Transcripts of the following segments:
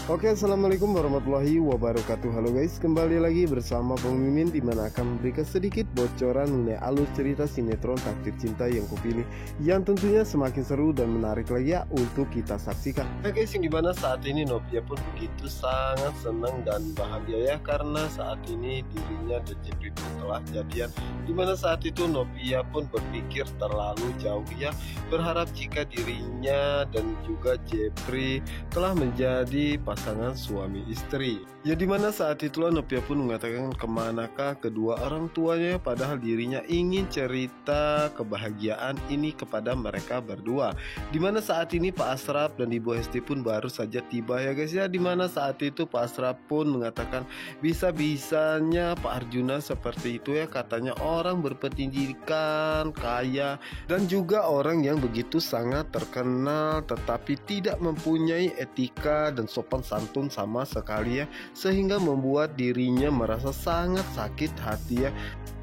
Oke, assalamualaikum warahmatullahi wabarakatuh. Halo guys, kembali lagi bersama Bang Mimin, dimana akan memberikan sedikit bocoran mengenai alur cerita sinetron Takdir Cinta yang kupilih, yang tentunya semakin seru dan menarik lagi ya untuk kita saksikan. Nah guys, yang dimana saat ini Novia pun begitu sangat senang dan bahagia ya, karena saat ini dirinya dan Jepri pun telah jadian. Dimana saat itu Novia pun berpikir terlalu jauh ya, berharap jika dirinya dan juga Jepri telah menjadi pasangan suami istri. Ya dimana saat itulah Novia pun mengatakan kemanakah kedua orang tuanya, padahal dirinya ingin cerita kebahagiaan ini kepada mereka berdua. Dimana saat ini Pak Asraf dan Ibu Hesti pun baru saja tiba ya guys ya. Dimana saat itu Pak Asraf pun mengatakan bisa-bisanya Pak Arjuna seperti itu ya, katanya orang berpendidikan, kaya, dan juga orang yang begitu sangat terkenal tetapi tidak mempunyai etika dan sopan santun sama sekali ya, sehingga membuat dirinya merasa sangat sakit hati ya.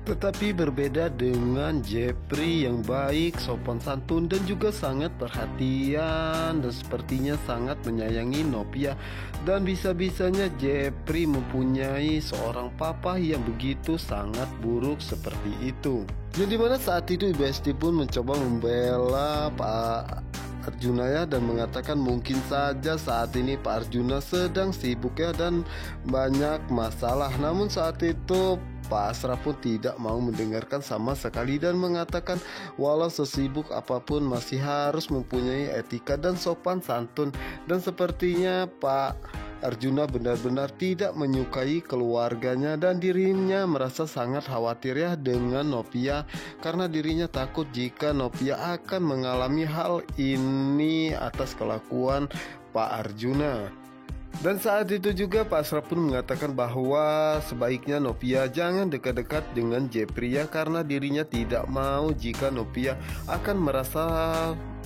Tetapi berbeda dengan Jepri yang baik, sopan santun, dan juga sangat perhatian dan sepertinya sangat menyayangi Novia. Dan bisa-bisanya Jepri mempunyai seorang papa yang begitu sangat buruk seperti itu. Jadi mana saat itu Ibu Hesti pun mencoba membela Pak Arjuna ya, dan mengatakan mungkin saja saat ini Pak Arjuna sedang sibuk ya dan banyak masalah. Namun saat itu Pak Asraf pun tidak mau mendengarkan sama sekali dan mengatakan walau sesibuk apapun masih harus mempunyai etika dan sopan santun. Dan sepertinya Pak Arjuna benar-benar tidak menyukai keluarganya dan dirinya merasa sangat khawatir ya dengan Novia, karena dirinya takut jika Novia akan mengalami hal ini atas kelakuan Pak Arjuna. Dan saat itu juga Pak Asraf pun mengatakan bahwa sebaiknya Novia jangan dekat-dekat dengan Jepri ya, karena dirinya tidak mau jika Novia akan merasa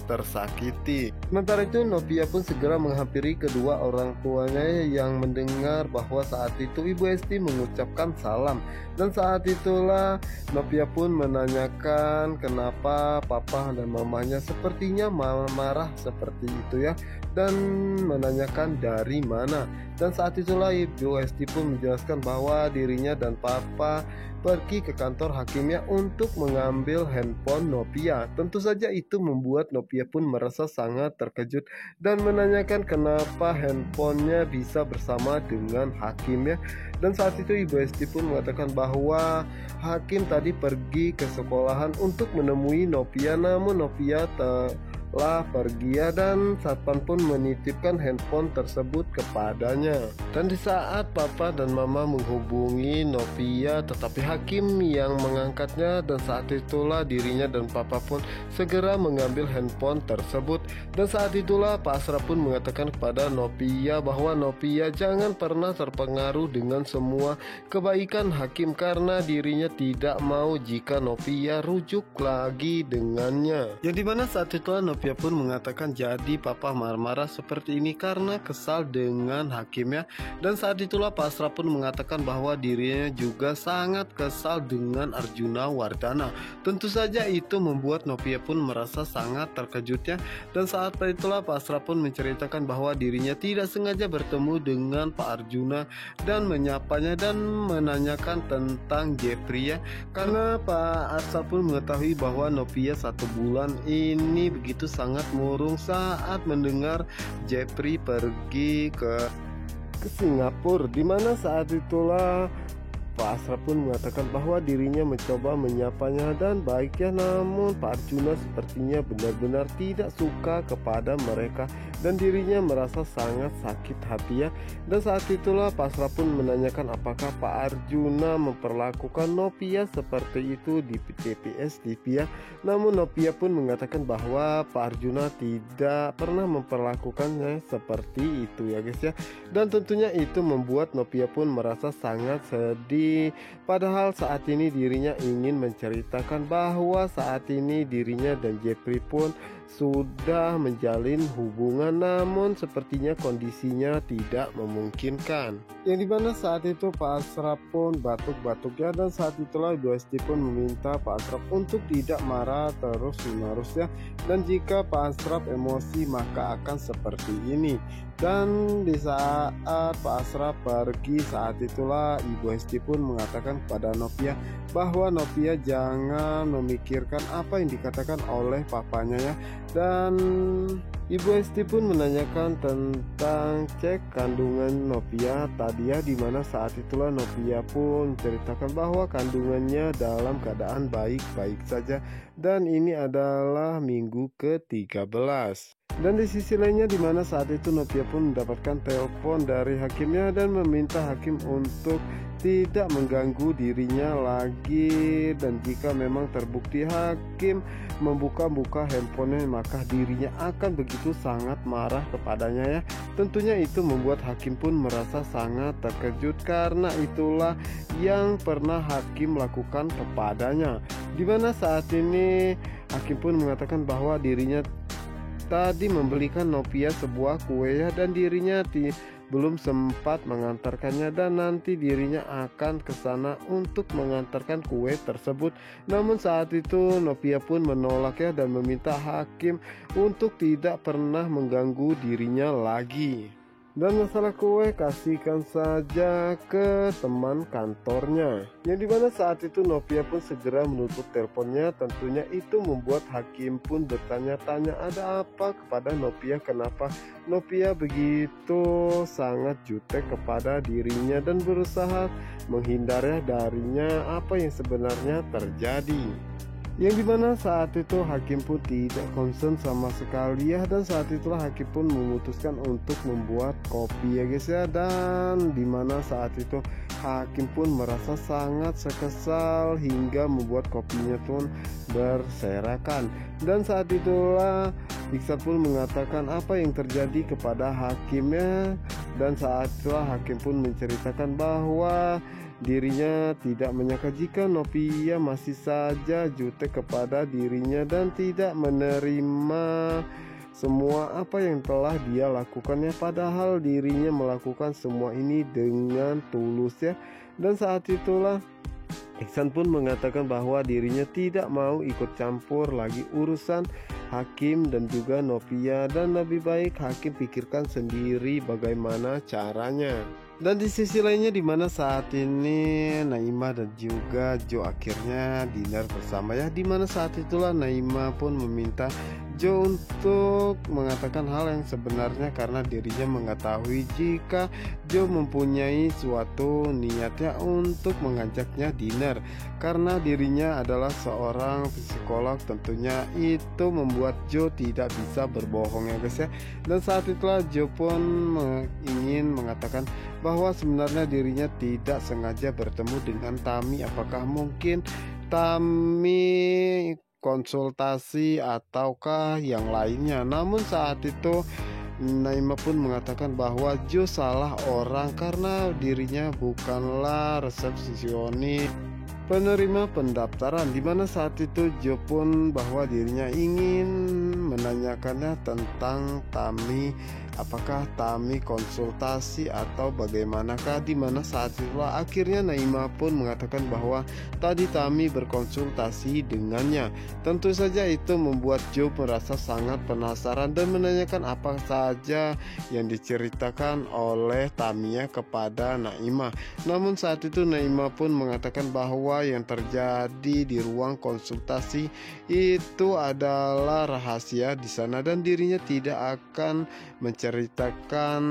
tersakiti. Sementara itu Novia pun segera menghampiri kedua orang tuanya yang mendengar bahwa saat itu Ibu Hesti mengucapkan salam. Dan saat itulah Novia pun menanyakan kenapa papa dan mamanya sepertinya marah seperti itu ya, dan menanyakan dari mana. Dan saat itulah Ibu Hesti pun menjelaskan bahwa dirinya dan papa pergi ke kantor hakimnya untuk mengambil handphone Novia. Tentu saja itu membuat Novia pun merasa sangat terkejut dan menanyakan kenapa handphonenya bisa bersama dengan hakimnya. Dan saat itu Ibu Hesti pun mengatakan bahwa hakim tadi pergi ke sekolahan untuk menemui Novia, namun Novia telah pergi ya, dan satpam pun menitipkan handphone tersebut kepadanya. Dan di saat papa dan mama menghubungi Novia, tetapi hakim yang mengangkatnya, dan saat itulah dirinya dan papa pun segera mengambil handphone tersebut. Dan saat itulah Pak Asraf pun mengatakan kepada Novia bahwa Novia jangan pernah terpengaruh dengan semua kebaikan hakim, karena dirinya tidak mau jika Novia rujuk lagi dengannya. Yang dimana saat itulah Novia pun mengatakan jadi papa marah-marah seperti ini karena kesal dengan hakimnya. Dan saat itulah Pak Asraf pun mengatakan bahwa dirinya juga sangat kesal dengan Arjuna Wardana. Tentu saja itu membuat Novia pun merasa sangat terkejutnya. Dan saat itulah Pak Asraf pun menceritakan bahwa dirinya tidak sengaja bertemu dengan Pak Arjuna dan menyapanya dan menanyakan tentang Jepri ya, karena Pak Asraf pun mengetahui bahwa Novia 1 bulan ini begitu sangat murung saat mendengar Jepri pergi ke Singapura. Dimana saat itulah Pak Asraf pun mengatakan bahwa dirinya mencoba menyapanya dan baiknya, namun Pak Arjuna sepertinya benar-benar tidak suka kepada mereka dan dirinya merasa sangat sakit hati ya. Dan saat itulah Pak Asraf pun menanyakan apakah Pak Arjuna memperlakukan Novia seperti itu di TPS TV ya. Namun Novia pun mengatakan bahwa Pak Arjuna tidak pernah memperlakukannya seperti itu ya guys ya. Dan tentunya itu membuat Novia pun merasa sangat sedih. Padahal saat ini dirinya ingin menceritakan bahwa saat ini dirinya dan Jepri pun sudah menjalin hubungan, namun sepertinya kondisinya tidak memungkinkan. Yang dimana saat itu Pak Asraf pun batuk-batuk ya, dan saat itulah Ibu Hesti pun meminta Pak Asraf untuk tidak marah terus menerus ya, dan jika Pak Asraf emosi maka akan seperti ini. Dan di saat Pak Asraf pergi, saat itulah Ibu Hesti pun mengatakan kepada Novia bahwa Novia jangan memikirkan apa yang dikatakan oleh papanya ya. Dan Ibu Hesti pun menanyakan tentang cek kandungan Novia tadi ya, dimana saat itulah Novia pun menceritakan bahwa kandungannya dalam keadaan baik-baik saja, dan ini adalah minggu ke-13. Dan di sisi lainnya dimana saat itu Novia pun mendapatkan telepon dari hakimnya dan meminta hakim untuk tidak mengganggu dirinya lagi, dan jika memang terbukti hakim membuka-buka handphonenya maka dirinya akan begitu sangat marah kepadanya ya. Tentunya itu membuat hakim pun merasa sangat terkejut, karena itulah yang pernah hakim lakukan kepadanya. Dimana saat ini hakim pun mengatakan bahwa dirinya tadi membelikan Novia sebuah kue ya, dan dirinya belum sempat mengantarkannya, dan nanti dirinya akan ke sana untuk mengantarkan kue tersebut. Namun saat itu Novia pun menolak ya, dan meminta hakim untuk tidak pernah mengganggu dirinya lagi. Dan masalah kue kasihkan saja ke teman kantornya. Yang dimana saat itu Novia pun segera menutup teleponnya. Tentunya itu membuat hakim pun bertanya-tanya ada apa kepada Novia, kenapa Novia begitu sangat jutek kepada dirinya dan berusaha menghindar darinya apa yang sebenarnya terjadi. Yang dimana saat itu hakim pun tidak concern sama sekali ya, dan saat itulah hakim pun memutuskan untuk membuat kopi ya guys ya. Dan dimana saat itu hakim pun merasa sangat sekesal hingga membuat kopinya pun berserakan. Dan saat itulah Iksan pun mengatakan apa yang terjadi kepada hakimnya, dan saat itulah hakim pun menceritakan bahwa dirinya tidak menyangka jika Novia masih saja jutek kepada dirinya dan tidak menerima semua apa yang telah dia lakukannya, padahal dirinya melakukan semua ini dengan tulus ya. Dan saat itulah Iksan pun mengatakan bahwa dirinya tidak mau ikut campur lagi urusan hakim dan juga Novia, dan lebih baik hakim pikirkan sendiri bagaimana caranya. Dan di sisi lainnya dimana saat ini Naimah dan juga Jo akhirnya dinner bersama ya, dimana saat itulah Naimah pun meminta Jo untuk mengatakan hal yang sebenarnya, karena dirinya mengetahui jika Jo mempunyai suatu niatnya untuk mengajaknya dinner, karena dirinya adalah seorang psikolog. Tentunya itu membuat Jo tidak bisa berbohong ya guys ya. Dan saat itulah Jo pun ingin mengatakan bahwa sebenarnya dirinya tidak sengaja bertemu dengan Tami. Apakah mungkin Tami konsultasi ataukah yang lainnya? Namun saat itu Naimah pun mengatakan bahwa Jo salah orang, karena dirinya bukanlah resepsionis penerima pendaftaran. Dimana saat itu Jo pun bahwa dirinya ingin menanyakannya tentang Tami, apakah Tami konsultasi atau bagaimanakah. Dimana saat itulah akhirnya Naimah pun mengatakan bahwa tadi Tami berkonsultasi dengannya. Tentu saja itu membuat Jo merasa sangat penasaran dan menanyakan apa saja yang diceritakan oleh Tamiya kepada Naimah. Namun saat itu Naimah pun mengatakan bahwa yang terjadi di ruang konsultasi itu adalah rahasia di sana, dan dirinya tidak akan menceritakan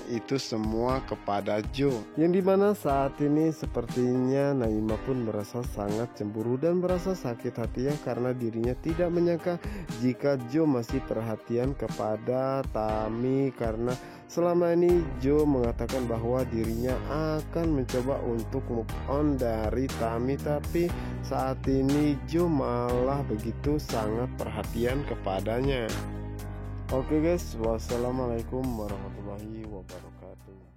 itu semua kepada Jo. Yang dimana saat ini sepertinya Naimah pun merasa sangat cemburu dan merasa sakit hati ya, karena dirinya tidak menyangka jika Jo masih perhatian kepada Tami, karena selama ini Jo mengatakan bahwa dirinya akan mencoba untuk move on dari Tami, tapi saat ini Jo malah begitu sangat perhatian kepadanya. Oke guys, wassalamualaikum warahmatullahi wabarakatuh.